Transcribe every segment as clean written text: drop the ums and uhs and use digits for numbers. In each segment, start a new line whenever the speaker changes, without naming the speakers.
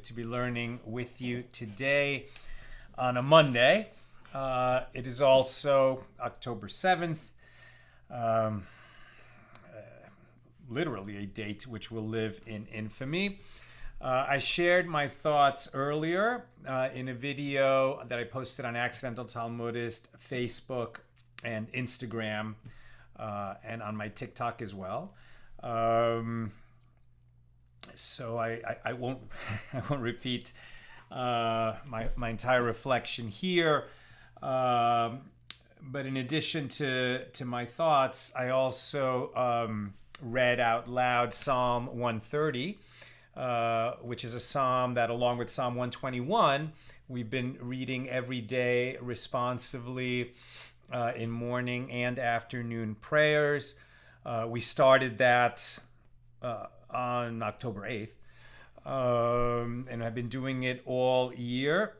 to be learning with you today on a Monday. It is also October 7th, literally a date which will live in infamy. I shared my thoughts earlier in a video that I posted on Accidental Talmudist, Facebook, and Instagram, and on my TikTok as well. So I won't repeat my entire reflection here. But in addition to my thoughts, I also read out loud Psalm 130, which is a psalm that, along with Psalm 121, we've been reading every day responsively in morning and afternoon prayers. We started that on October 8th, and I've been doing it all year.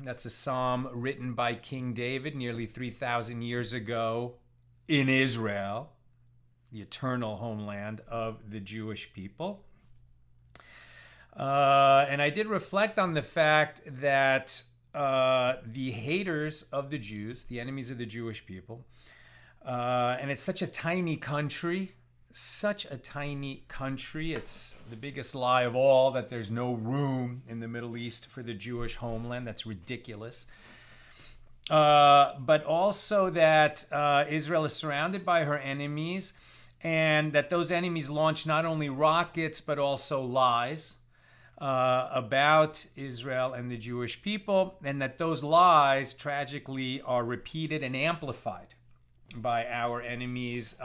That's a psalm written by King David nearly 3,000 years ago in Israel, the eternal homeland of the Jewish people. And I did reflect on the fact that the haters of the Jews, the enemies of the Jewish people, and it's such a tiny country, It's the biggest lie of all that there's no room in the Middle East for the Jewish homeland. That's ridiculous. But also that Israel is surrounded by her enemies, and that those enemies launch not only rockets but also lies about Israel and the Jewish people, and that those lies tragically are repeated and amplified by our enemies,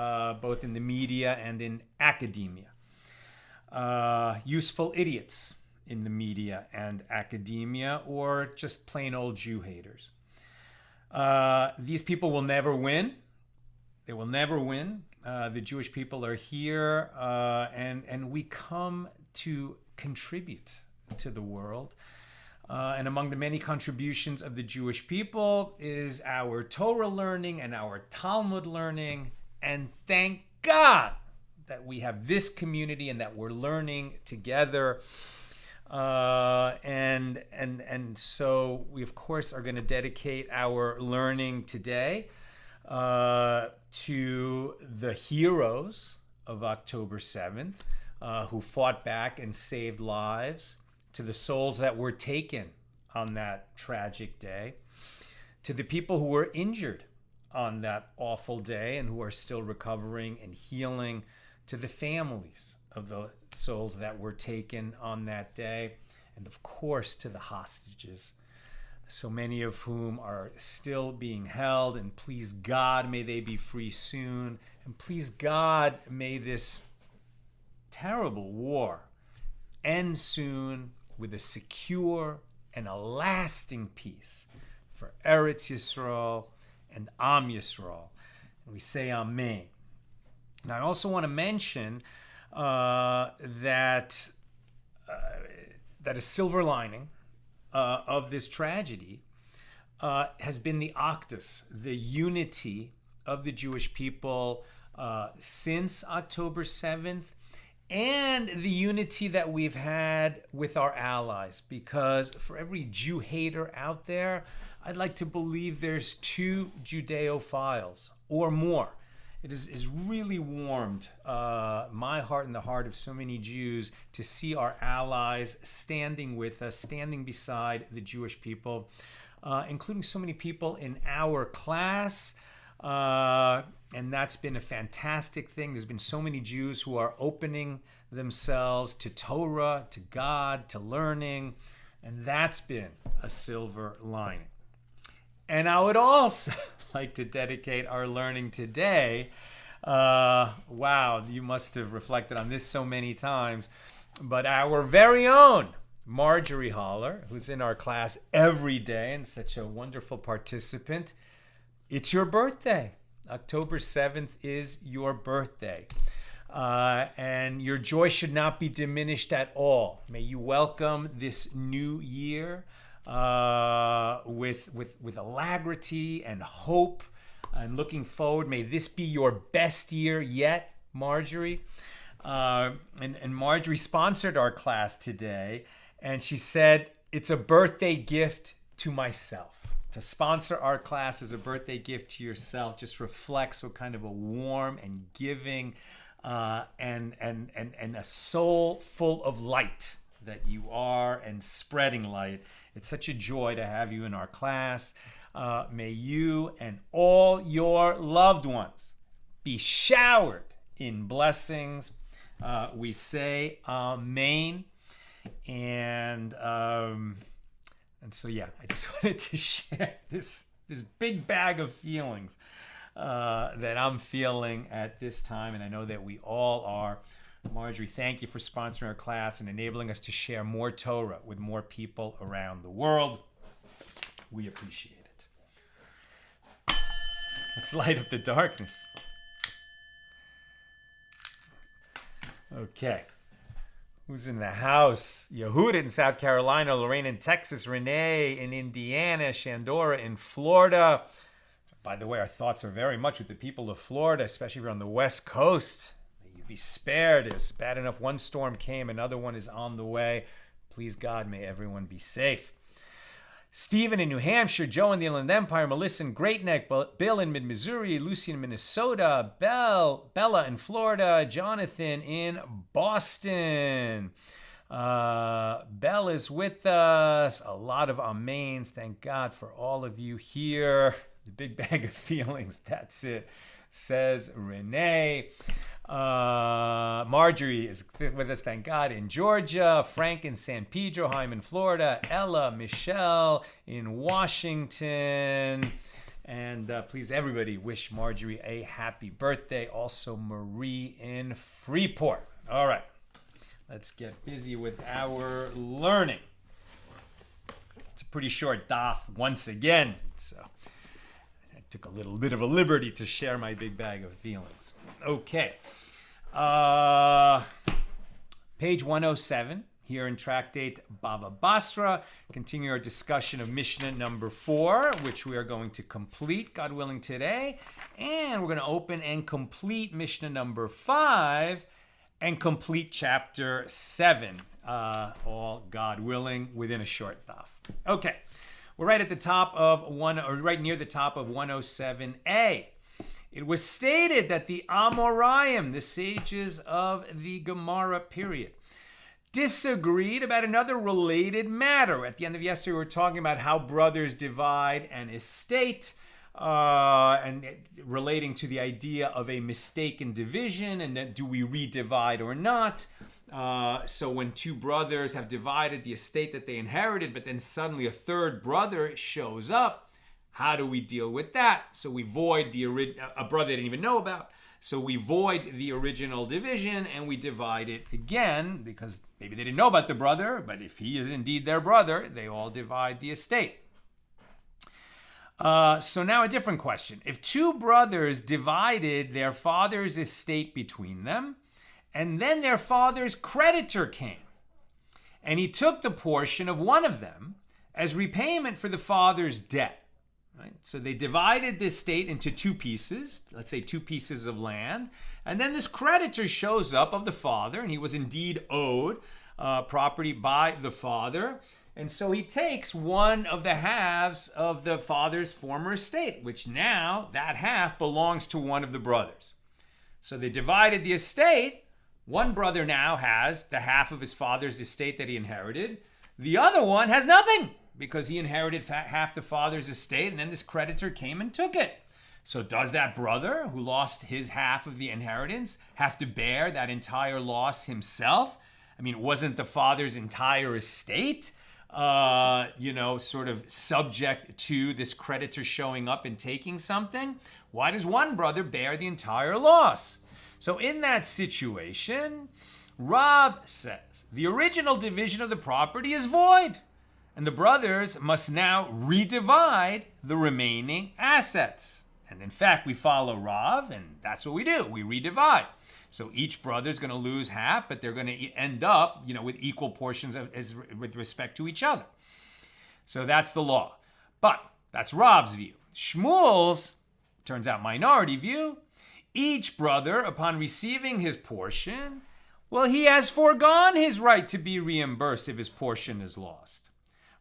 both in the media and in academia. Useful idiots in the media and academia, or just plain old Jew haters. These people will never win. They will never win. The Jewish people are here, and we come to contribute to the world. And among the many contributions of the Jewish people is our Torah learning and our Talmud learning. And thank God that we have this community and that we're learning together. And so we, of course, are going to dedicate our learning today to the heroes of October 7th, who fought back and saved lives, to the souls that were taken on that tragic day, to the people who were injured on that awful day and who are still recovering and healing, to the families of the souls that were taken on that day, and of course to the hostages, so many of whom are still being held. And please God, may they be free soon. And please God, may this terrible war end soon with a secure and a lasting peace for Eretz Yisrael and Am Yisrael. And we say Amen. Now, I also want to mention that a silver lining of this tragedy has been the Achdus, the unity of the Jewish people since October 7th, and the unity that we've had with our allies. Because for every Jew hater out there, I'd like to believe there's 2 Judeophiles or more. It is really warmed my heart and the heart of so many Jews to see our allies standing with us, standing beside the Jewish people, including so many people in our class. And that's been a fantastic thing. There's been so many Jews who are opening themselves to Torah, to God, to learning, and that's been a silver lining. And I would also like to dedicate our learning today. Wow, you must have reflected on this so many times, but our very own Marjorie Holler, who's in our class every day and such a wonderful participant. It's your birthday. October 7th is your birthday. And your joy should not be diminished at all. May you welcome this new year with alacrity and hope and looking forward. May this be your best year yet, Marjorie. And Marjorie sponsored our class today. And she said, it's a birthday gift to myself. To sponsor our class as a birthday gift to yourself just reflects what kind of a warm and giving and a soul full of light that you are, and spreading light. It's such a joy to have you in our class. May you and all your loved ones be showered in blessings. We say amen. And so, yeah, I just wanted to share this big bag of feelings that I'm feeling at this time, and I know that we all are. Marjorie, thank you for sponsoring our class and enabling us to share more Torah with more people around the world. We appreciate it. Let's light up the darkness. Okay. Who's in the house? Yehuda in South Carolina, Lorraine in Texas, Renee in Indiana, Shandora in Florida. By the way, our thoughts are very much with the people of Florida, especially if you're on the West Coast. May you be spared. It's bad enough one storm came, another one is on the way. Please God, may everyone be safe. Stephen in New Hampshire, Joe in the Inland Empire, Melissa in Great Neck, Bill in Mid-Missouri, Lucy in Minnesota, Bella in Florida, Jonathan in Boston. Belle is with us. A lot of amens. Thank God for all of you here. The big bag of feelings. That's it, says Renee. Marjorie is with us, thank God, in Georgia. Frank in San Pedro, Haim in Florida. Ella, Michelle in Washington. And please, everybody, wish Marjorie a happy birthday. Also, Marie in Freeport. All right, let's get busy with our learning. It's a pretty short daf once again, so I took a little bit of a liberty to share my big bag of feelings. Okay. Page 107 here in Tractate Bava Basra. Continue our discussion of Mishnah number 4, which we are going to complete, God willing, today. And we're going to open and complete Mishnah number 5 and complete chapter 7, all God willing, within a short daf. Okay, we're right at the top of right near the top of 107a. It was stated that the Amoraim, the sages of the Gemara period, disagreed about another related matter. At the end of yesterday, we were talking about how brothers divide an estate, and relating to the idea of a mistaken division, and then do we redivide or not? So when two brothers have divided the estate that they inherited, but then suddenly a third brother shows up, how do we deal with that? So we void a brother they didn't even know about. So we void the original division and we divide it again, because maybe they didn't know about the brother, but if he is indeed their brother, they all divide the estate. So now a different question. If two brothers divided their father's estate between them, and then their father's creditor came, and he took the portion of one of them as repayment for the father's debt. Right? So they divided the estate into two pieces, let's say 2 pieces of land, and then this creditor shows up of the father, and he was indeed owed property by the father, and so he takes one of the halves of the father's former estate, which now that half belongs to one of the brothers. So they divided the estate. One brother now has the half of his father's estate that he inherited. The other one has nothing, because he inherited half the father's estate, and then this creditor came and took it. So does that brother who lost his half of the inheritance have to bear that entire loss himself? I mean, wasn't the father's entire estate, sort of subject to this creditor showing up and taking something? Why does one brother bear the entire loss? So in that situation, Rav says the original division of the property is void, and the brothers must now redivide the remaining assets. And in fact, we follow Rav, and that's what we do. We redivide. So each brother is going to lose half, but they're going to end up, with equal portions with respect to each other. So that's the law. But that's Rav's view. Shmuel's, turns out, minority view. Each brother, upon receiving his portion, Well, he has foregone his right to be reimbursed if his portion is lost.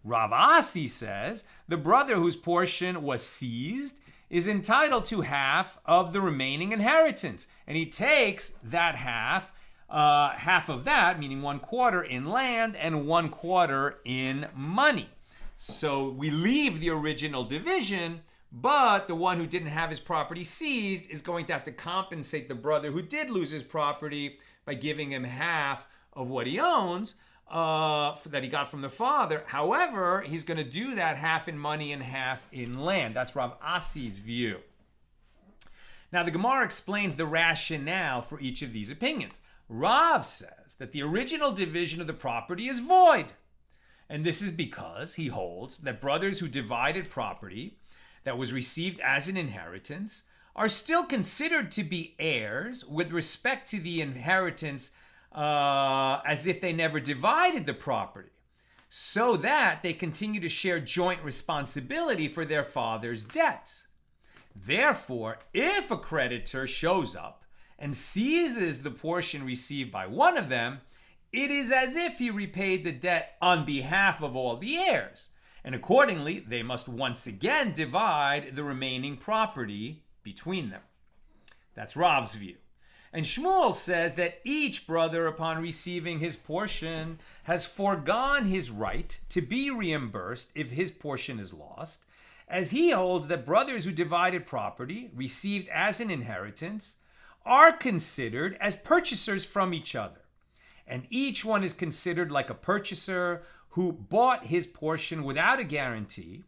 Rav Asi says the brother whose portion was seized is entitled to half of the remaining inheritance, and he takes that half of that, meaning 1/4 in land and 1/4 in money. So we leave the original division, but the one who didn't have his property seized is going to have to compensate the brother who did lose his property by giving him half of what he owns that he got from the father. However, he's going to do that half in money and half in land. That's Rav Asi's view. Now, the Gemara explains the rationale for each of these opinions. Rav says that the original division of the property is void. And this is because he holds that brothers who divided property that was received as an inheritance are still considered to be heirs with respect to the inheritance as if they never divided the property, so that they continue to share joint responsibility for their father's debts. Therefore, if a creditor shows up and seizes the portion received by one of them, it is as if he repaid the debt on behalf of all the heirs, and accordingly, they must once again divide the remaining property between them. That's Rav's view. And Shmuel says that each brother, upon receiving his portion, has foregone his right to be reimbursed if his portion is lost, as he holds that brothers who divided property received as an inheritance are considered as purchasers from each other. And each one is considered like a purchaser who bought his portion without a guarantee,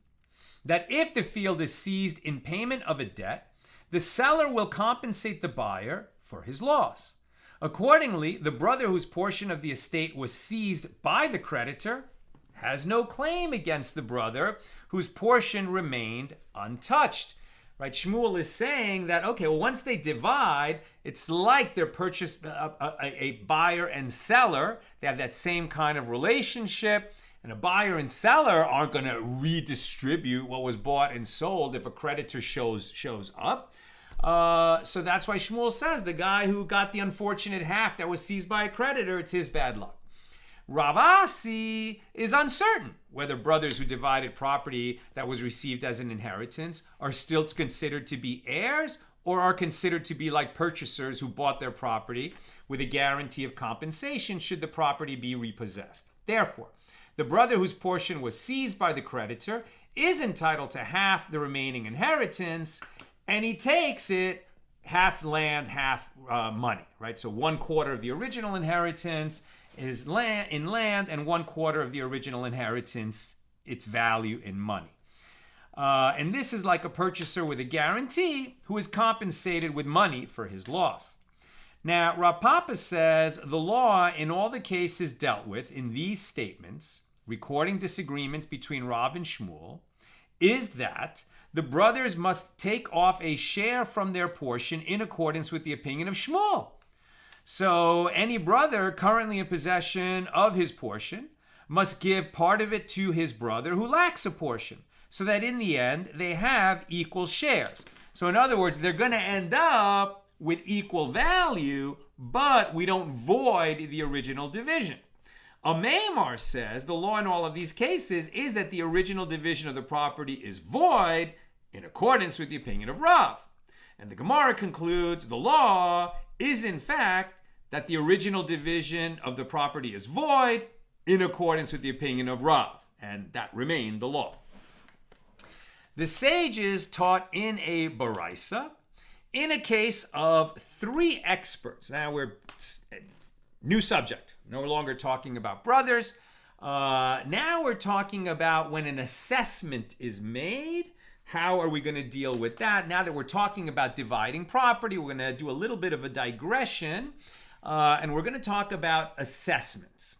that if the field is seized in payment of a debt, the seller will compensate the buyer for his loss. Accordingly, the brother whose portion of the estate was seized by the creditor has no claim against the brother whose portion remained untouched. Right? Shmuel is saying that, okay, well, once they divide, it's like they're purchased a buyer and seller. They have that same kind of relationship. And a buyer and seller aren't going to redistribute what was bought and sold if a creditor shows up. So that's why Shmuel says the guy who got the unfortunate half that was seized by a creditor, it's his bad luck. Rav Asi is uncertain whether brothers who divided property that was received as an inheritance are still considered to be heirs or are considered to be like purchasers who bought their property with a guarantee of compensation should the property be repossessed. Therefore, the brother whose portion was seized by the creditor is entitled to half the remaining inheritance, and he takes it half land, half money, right? So 1/4 of the original inheritance is in land, and 1/4 of the original inheritance, its value in money. And this is like a purchaser with a guarantee who is compensated with money for his loss. Now, Rav Papa says the law in all the cases dealt with in these statements, recording disagreements between Rav and Shmuel, is that the brothers must take off a share from their portion in accordance with the opinion of Shmuel. So any brother currently in possession of his portion must give part of it to his brother who lacks a portion, so that in the end they have equal shares. So in other words, they're going to end up with equal value, but we don't void the original division. Maimar says the law in all of these cases is that the original division of the property is void in accordance with the opinion of Rav. And the Gemara concludes the law is in fact that the original division of the property is void in accordance with the opinion of Rav. And that remained the law. The sages taught in a Baraisa in a case of 3 experts. Now we're new subject. No longer talking about brothers. Now we're talking about when an assessment is made. How are we going to deal with that? Now that we're talking about dividing property, we're going to do a little bit of a digression. And we're going to talk about assessments.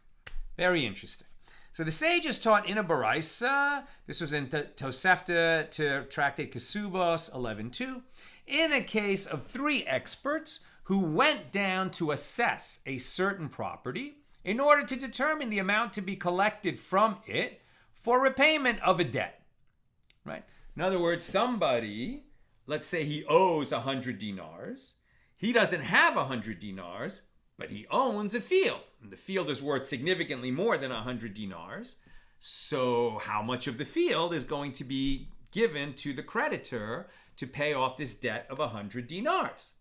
Very interesting. So the sages taught in a Baraisa. This was in Tosefta to Tractate Kesubos 11.2. In a case of 3 experts who went down to assess a certain property in order to determine the amount to be collected from it for repayment of a debt. Right? In other words, somebody, let's say he owes 100 dinars. He doesn't have 100 dinars, but he owns a field. And the field is worth significantly more than 100 dinars. So how much of the field is going to be given to the creditor to pay off this debt of 100 dinars?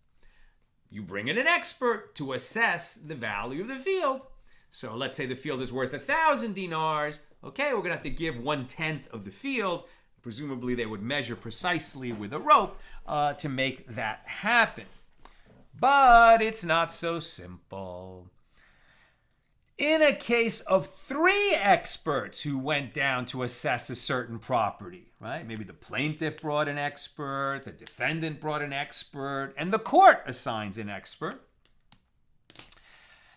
You bring in an expert to assess the value of the field. So let's say the field is worth 1,000 dinars. Okay, we're going to have to give 1/10 of the field. Presumably they would measure precisely with a rope to make that happen. But it's not so simple. In a case of 3 experts who went down to assess a certain property, right? Maybe the plaintiff brought an expert, the defendant brought an expert, and the court assigns an expert.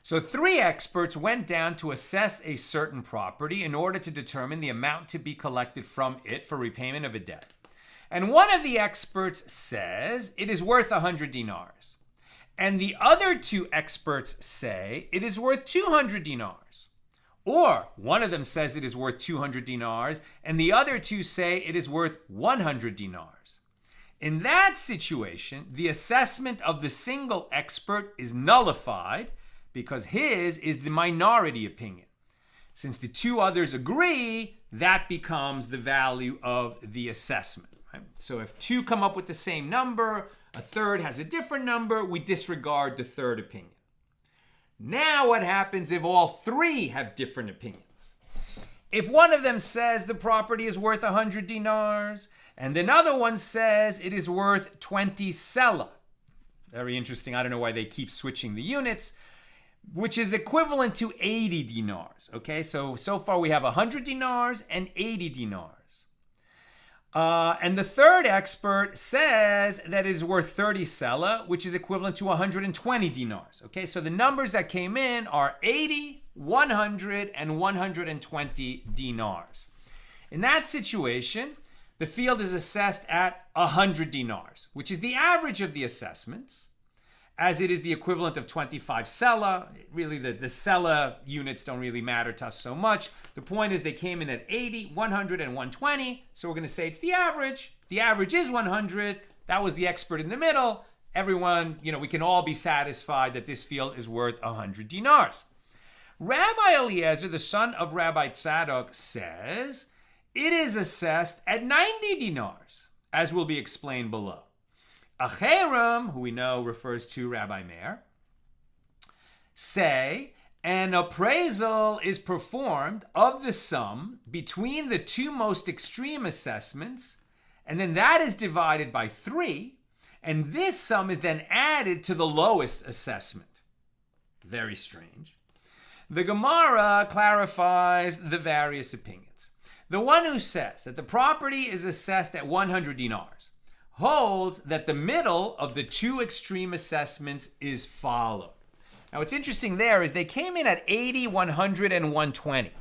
So 3 experts went down to assess a certain property in order to determine the amount to be collected from it for repayment of a debt. And one of the experts says it is worth 100 dinars. And the other 2 experts say it is worth 200 dinars. Or one of them says it is worth 200 dinars, and the other 2 say it is worth 100 dinars. In that situation, the assessment of the single expert is nullified because his is the minority opinion. Since the 2 others agree, that becomes the value of the assessment. Right? So if 2 come up with the same number, a third has a different number, we disregard the third opinion. Now what happens if all 3 have different opinions? If one of them says the property is worth 100 dinars, and another one says it is worth 20 sela, very interesting, I don't know why they keep switching the units, which is equivalent to 80 dinars. Okay, so far we have 100 dinars and 80 dinars. And the third expert says that it is worth 30 sela, which is equivalent to 120 dinars. Okay, so the numbers that came in are 80, 100, and 120 dinars. In that situation, the field is assessed at 100 dinars, which is the average of the assessments, as it is the equivalent of 25 sela. Really, the sela units don't really matter to us so much. The point is they came in at 80, 100, and 120. So we're going to say it's the average. The average is 100. That was the expert in the middle. Everyone, we can all be satisfied that this field is worth 100 dinars. Rabbi Eliezer, the son of Rabbi Tzadok, says it is assessed at 90 dinars, as will be explained below. Acherim, who we know refers to Rabbi Meir, say an appraisal is performed of the sum between the 2 most extreme assessments, and then that is divided by 3, and this sum is then added to the lowest assessment. Very strange. The Gemara clarifies the various opinions. The one who says that the property is assessed at 100 dinars holds that the middle of the 2 extreme assessments is followed. Now what's interesting there is they came in at 80, 100, and 120.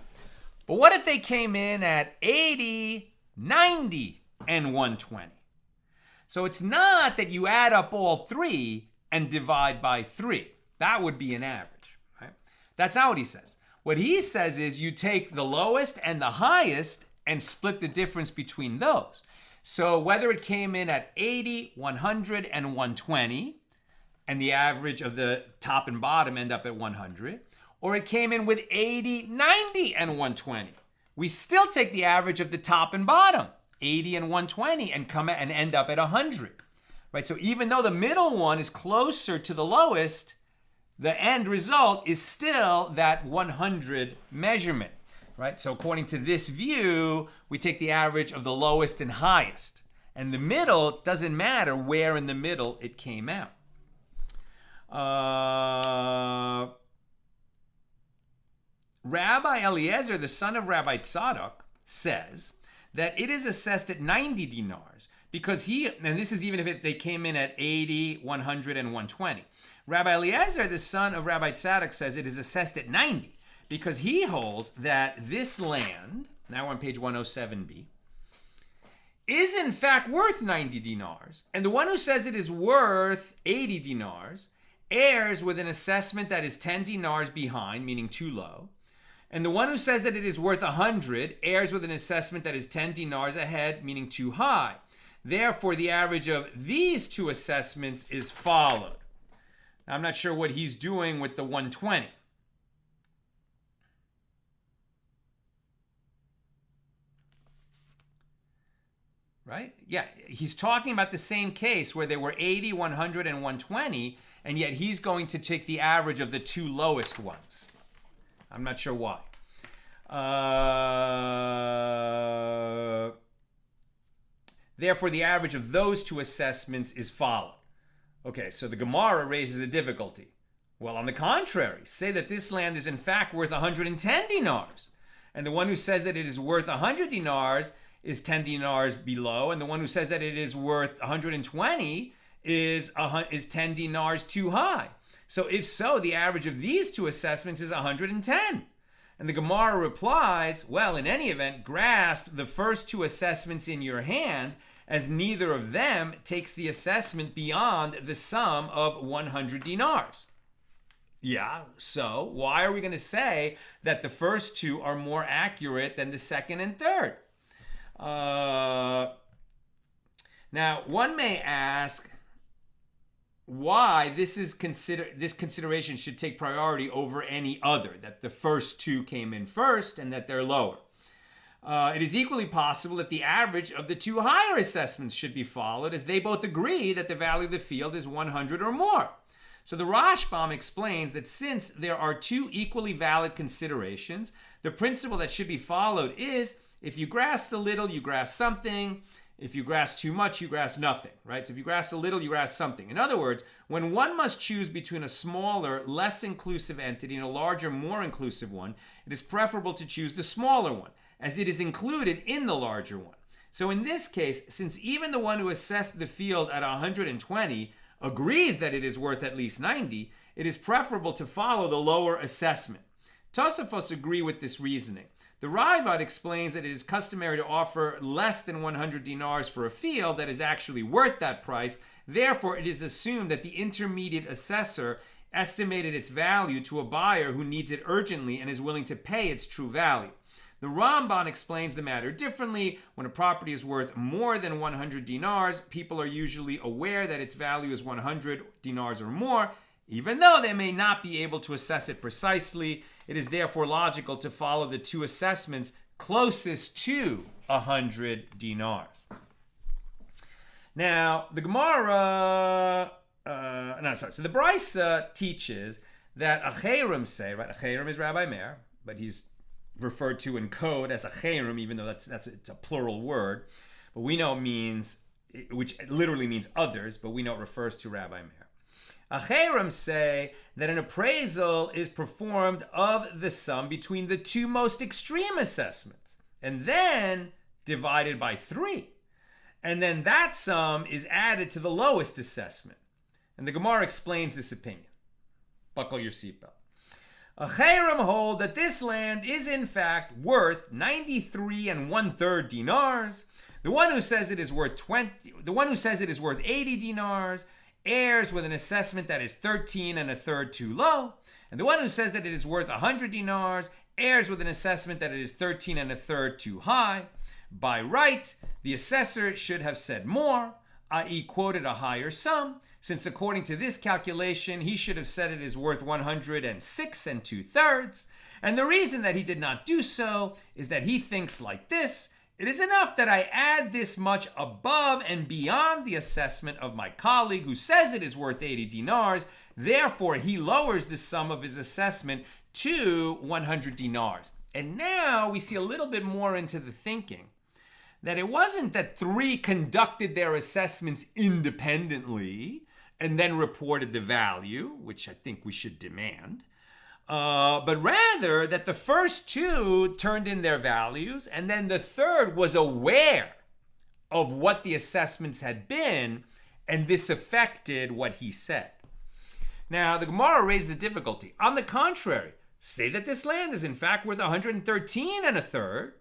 But what if they came in at 80, 90, and 120? So it's not that you add up all 3 and divide by 3. That would be an average, right? That's not what he says. What he says is you take the lowest and the highest and split the difference between those. So whether it came in at 80, 100, and 120, and the average of the top and bottom end up at 100, or it came in with 80, 90, and 120, we still take the average of the top and bottom, 80 and 120, and come and end up at 100. Right? So even though the middle one is closer to the lowest, the end result is still that 100 measurement. Right? So according to this view, we take the average of the lowest and highest. And the middle doesn't matter where in the middle it came out. Rabbi Eliezer, the son of Rabbi Tzadok, says that it is assessed at 90 dinars because and this is even if they came in at 80, 100, and 120. Rabbi Eliezer, the son of Rabbi Tzadok, says it is assessed at 90. Because he holds that this land, now on page 107b, is in fact worth 90 dinars. And the one who says it is worth 80 dinars errs with an assessment that is 10 dinars behind, meaning too low. And the one who says that it is worth 100 errs with an assessment that is 10 dinars ahead, meaning too high. Therefore, the average of these 2 assessments is followed. I'm not sure what he's doing with the 120. Right? Yeah, he's talking about the same case where there were 80, 100, and 120, and yet he's going to take the average of the two lowest ones. I'm not sure why. Therefore, the average of those two assessments is followed. Okay, so the Gemara raises a difficulty. Well, on the contrary, say that this land is in fact worth 110 dinars, and the one who says that it is worth 100 dinars is 10 dinars below, and the one who says that it is worth 120 is 10 dinars too high. So if so, the average of these two assessments is 110. And the Gemara replies, well, in any event, grasp the first two assessments in your hand, as neither of them takes the assessment beyond the sum of 100 dinars. Yeah, so why are we going to say that the first two are more accurate than the second and third? Now, one may ask why this consideration should take priority over any other, that the first two came in first and that they're lower. It is equally possible that the average of the two higher assessments should be followed, as they both agree that the value of the field is 100 or more. So the Rashbam explains that since there are two equally valid considerations, the principle that should be followed is, if you grasp a little, you grasp something. If you grasp too much, you grasp nothing, right? So if you grasp a little, you grasp something. In other words, when one must choose between a smaller, less inclusive entity and a larger, more inclusive one, it is preferable to choose the smaller one, as it is included in the larger one. So in this case, since even the one who assessed the field at 120 agrees that it is worth at least 90, it is preferable to follow the lower assessment. Tosafos agree with this reasoning. The Ravad explains that it is customary to offer less than 100 dinars for a field that is actually worth that price. Therefore, it is assumed that the intermediate assessor estimated its value to a buyer who needs it urgently and is willing to pay its true value. The Ramban explains the matter differently. When a property is worth more than 100 dinars, people are usually aware that its value is 100 dinars or more, even though they may not be able to assess it precisely. It is therefore logical to follow the two assessments closest to 100 dinars. Now, the Gemara, so the Brisa teaches that Acherim say, right? Acherim is Rabbi Meir, but he's referred to in code as Acherim, even though it's a plural word. But we know it means, which literally means others, but we know it refers to Rabbi Meir. Acherim say that an appraisal is performed of the sum between the two most extreme assessments, and then divided by 3. And then that sum is added to the lowest assessment. And the Gemara explains this opinion. Buckle your seatbelt. Acherim hold that this land is in fact worth 93 1/3 dinars. The one who says it is worth 80 dinars errs with an assessment that is 13 1/3 too low, and the one who says that it is worth 100 dinars errs with an assessment that it is 13 1/3 too high. By right, the assessor should have said more, i.e. quoted a higher sum, since according to this calculation, he should have said it is worth 106 2/3. And the reason that he did not do so is that he thinks like this: it is enough that I add this much above and beyond the assessment of my colleague who says it is worth 80 dinars. Therefore, he lowers the sum of his assessment to 100 dinars. And now we see a little bit more into the thinking that it wasn't that 3 conducted their assessments independently and then reported the value, which I think we should demand, but rather that the first 2 turned in their values, and then the third was aware of what the assessments had been, and this affected what he said. Now, the Gemara raises a difficulty. On the contrary, say that this land is in fact worth 113 1/3,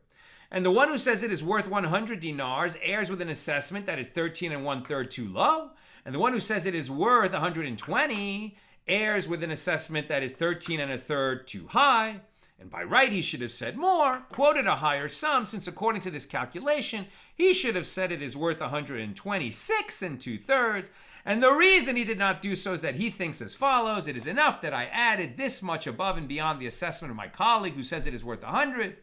and the one who says it is worth 100 dinars errs with an assessment that is 13 1/3 too low, and the one who says it is worth 120 errs with an assessment that is 13 1/3 too high, and by right he should have said more, quoted a higher sum, since according to this calculation, he should have said it is worth 126 2/3, And the reason he did not do so is that he thinks as follows: it is enough that I added this much above and beyond the assessment of my colleague who says it is worth 100.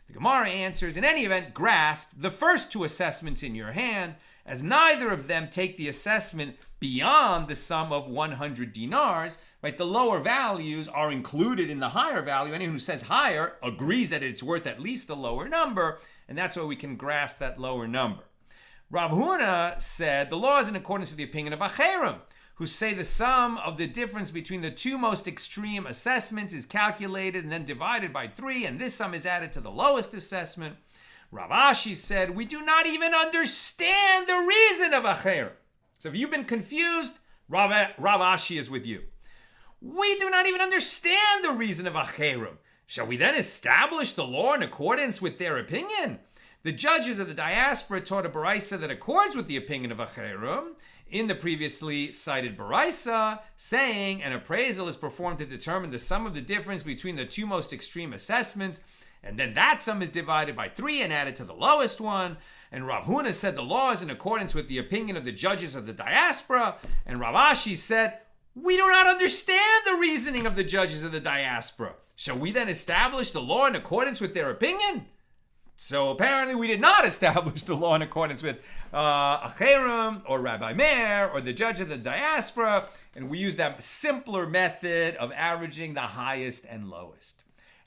The Gemara answers, in any event, grasp the first two assessments in your hand, as neither of them take the assessment beyond the sum of 100 dinars. Right? The lower values are included in the higher value. Anyone who says higher agrees that it's worth at least a lower number, and that's why we can grasp that lower number. Rav Huna said the law is in accordance with the opinion of Acherim, who say the sum of the difference between the two most extreme assessments is calculated and then divided by 3, and this sum is added to the lowest assessment. Rav Ashi said, we do not even understand the reason of Acherim. So if you've been confused, Rav Ashi is with you. We do not even understand the reason of Acherim. Shall we then establish the law in accordance with their opinion? The judges of the diaspora taught a baraisa that accords with the opinion of Acherim in the previously cited baraisa, saying an appraisal is performed to determine the sum of the difference between the two most extreme assessments, and then that sum is divided by 3 and added to the lowest one. And Rav Huna said the law is in accordance with the opinion of the judges of the diaspora, and Rav Ashi said, we do not understand the reasoning of the judges of the diaspora. Shall we then establish the law in accordance with their opinion? So apparently we did not establish the law in accordance with Acherim or Rabbi Meir or the judge of the diaspora, and we use that simpler method of averaging the highest and lowest.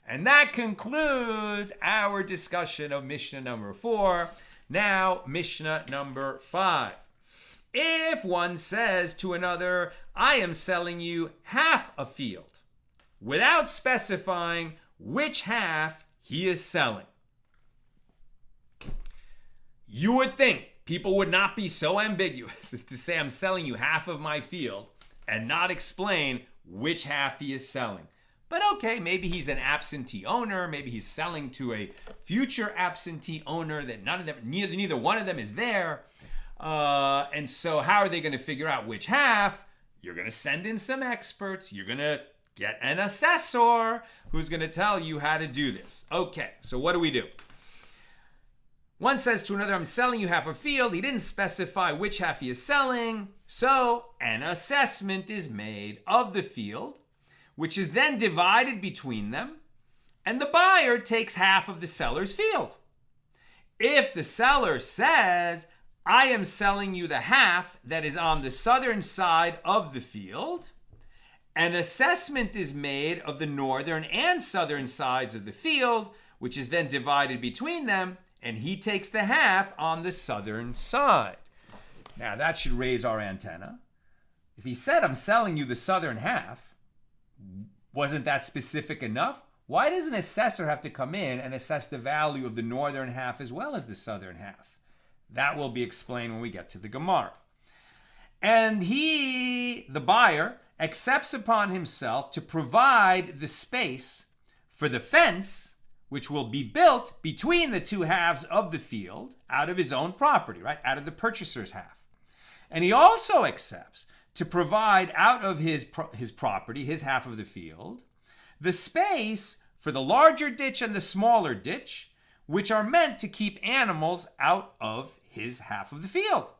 And that concludes our discussion of Mishnah number 4. Now, Mishnah number 5. If one says to another, I am selling you half a field, without specifying which half he is selling, you would think people would not be so ambiguous as to say I'm selling you half of my field and not explain which half he is selling. But okay, maybe he's an absentee owner. Maybe he's selling to a future absentee owner that neither one of them is there. And so how are they going to figure out which half? You're going to send in some experts. You're going to get an assessor who's going to tell you how to do this. Okay, so what do? One says to another, I'm selling you half a field. He didn't specify which half he is selling. So an assessment is made of the field, which is then divided between them, and the buyer takes half of the seller's field. If the seller says, I am selling you the half that is on the southern side of the field, an assessment is made of the northern and southern sides of the field, which is then divided between them, and he takes the half on the southern side. Now that should raise our antenna. If he said, I'm selling you the southern half, wasn't that specific enough? Why does an assessor have to come in and assess the value of the northern half as well as the southern half? That will be explained when we get to the Gemara. And he, the buyer, accepts upon himself to provide the space for the fence which will be built between the two halves of the field out of his own property, right? Out of the purchaser's half. And he also accepts to provide out of his property, his half of the field, the space for the larger ditch and the smaller ditch, which are meant to keep animals out of his half of the field.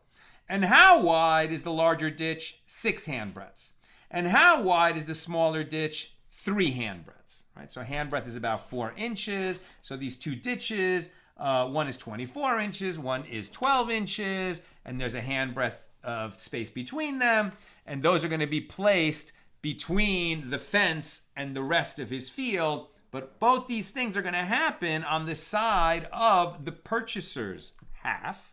And how wide is the larger ditch? 6 handbreadths. And how wide is the smaller ditch? 3 handbreadths. Right? So a handbreadth is about 4 inches. So these two ditches, one is 24 inches, one is 12 inches, and there's a handbreadth of space between them. And those are going to be placed between the fence and the rest of his field. But both these things are going to happen on the side of the purchaser's half.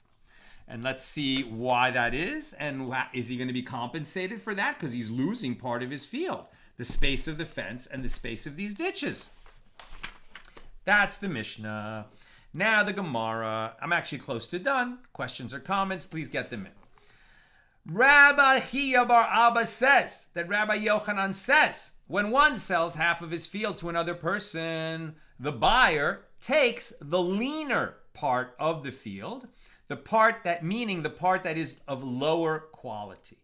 And let's see why that is. And is he going to be compensated for that? Because he's losing part of his field, the space of the fence and the space of these ditches. That's the Mishnah. Now the Gemara. I'm actually close to done. Questions or comments, please get them in. Rabbi Hiya bar Abba says that Rabbi Yochanan says, when one sells half of his field to another person, the buyer takes the leaner part of the field, the part that is of lower quality.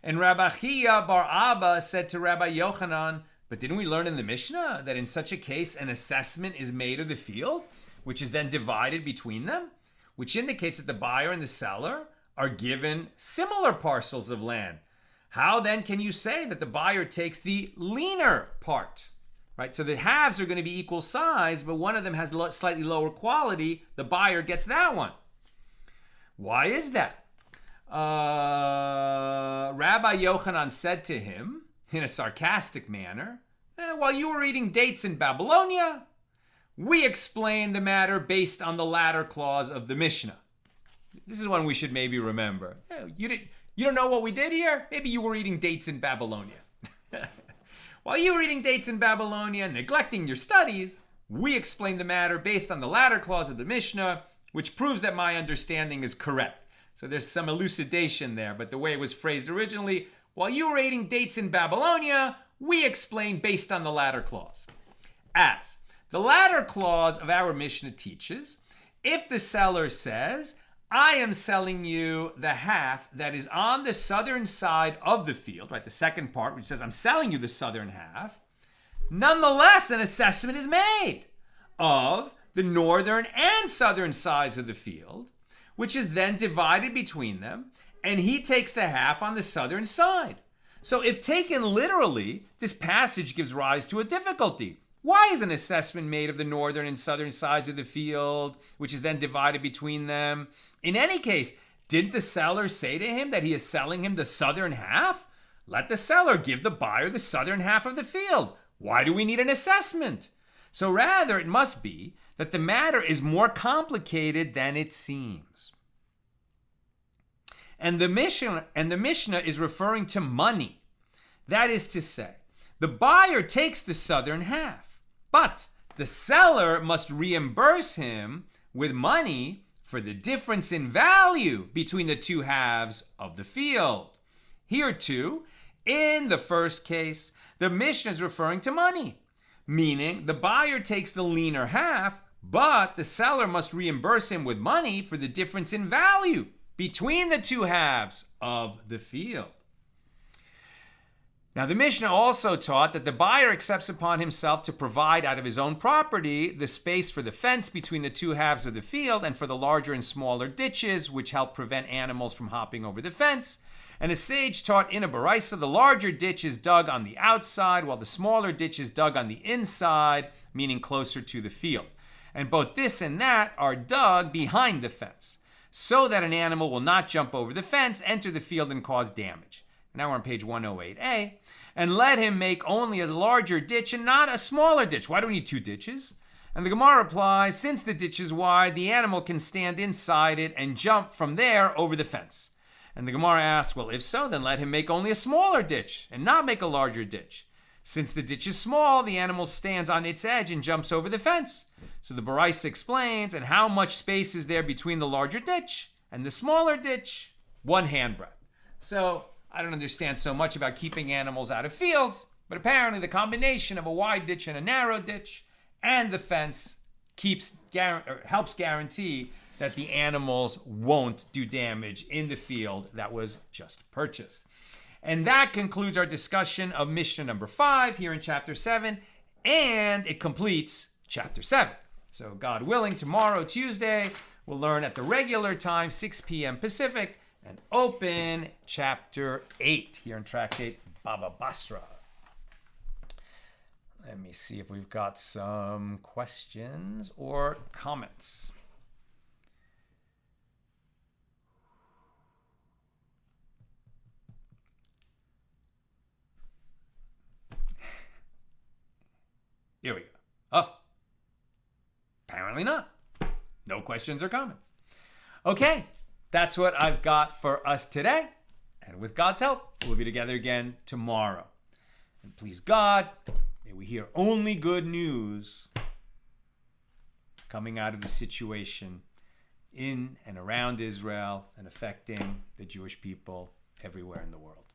And Rabbi Hiya bar Abba said to Rabbi Yochanan, but didn't we learn in the Mishnah that in such a case an assessment is made of the field, which is then divided between them, which indicates that the buyer and the seller are given similar parcels of land. How then can you say that the buyer takes the leaner part? Right? So the halves are going to be equal size, but one of them has slightly lower quality. The buyer gets that one. Why is that? Rabbi Yochanan said to him in a sarcastic manner, while you were eating dates in Babylonia, we explained the matter based on the latter clause of the Mishnah. This is one we should maybe remember. You don't know what we did here? Maybe you were eating dates in Babylonia. While you were eating dates in Babylonia, neglecting your studies, we explained the matter based on the latter clause of the Mishnah, which proves that my understanding is correct. So there's some elucidation there, but the way it was phrased originally, while you were eating dates in Babylonia, we explained based on the latter clause. As the latter clause of our Mishnah teaches, if the seller says, I am selling you the half that is on the southern side of the field, right? The second part, which says I'm selling you the southern half. Nonetheless, an assessment is made of the northern and southern sides of the field, which is then divided between them, and he takes the half on the southern side. So if taken literally, this passage gives rise to a difficulty. Why is an assessment made of the northern and southern sides of the field, which is then divided between them? In any case, didn't the seller say to him that he is selling him the southern half? Let the seller give the buyer the southern half of the field. Why do we need an assessment? So rather, it must be that the matter is more complicated than it seems. And the Mishnah is referring to money. That is to say, the buyer takes the southern half, but the seller must reimburse him with money for the difference in value between the two halves of the field. Here too, in the first case, the Mishnah is referring to money, meaning the buyer takes the leaner half, but the seller must reimburse him with money for the difference in value between the two halves of the field. Now, the Mishnah also taught that the buyer accepts upon himself to provide out of his own property the space for the fence between the two halves of the field and for the larger and smaller ditches, which help prevent animals from hopping over the fence. And a sage taught in a baraisa, the larger ditch is dug on the outside, while the smaller ditch is dug on the inside, meaning closer to the field. And both this and that are dug behind the fence, so that an animal will not jump over the fence, enter the field, and cause damage. Now we're on page 108a. And let him make only a larger ditch and not a smaller ditch. Why do we need two ditches? And the Gemara replies, since the ditch is wide, the animal can stand inside it and jump from there over the fence. And the Gemara asks, well, if so, then let him make only a smaller ditch and not make a larger ditch. Since the ditch is small, the animal stands on its edge and jumps over the fence. So the Baraisa explains, and how much space is there between the larger ditch and the smaller ditch? 1 handbreadth. So I don't understand so much about keeping animals out of fields, but apparently the combination of a wide ditch and a narrow ditch and the fence helps guarantee that the animals won't do damage in the field that was just purchased. And that concludes our discussion of Mishnah number 5 here in chapter 7, and it completes chapter 7. So God willing, tomorrow, Tuesday, we'll learn at the regular time, 6 p.m. Pacific, and open chapter 8 here in Tractate Bava Basra. Let me see if we've got some questions or comments. Here we go. Oh, apparently not. No questions or comments. Okay, that's what I've got for us today. And with God's help, we'll be together again tomorrow. And please God, may we hear only good news coming out of the situation in and around Israel and affecting the Jewish people everywhere in the world.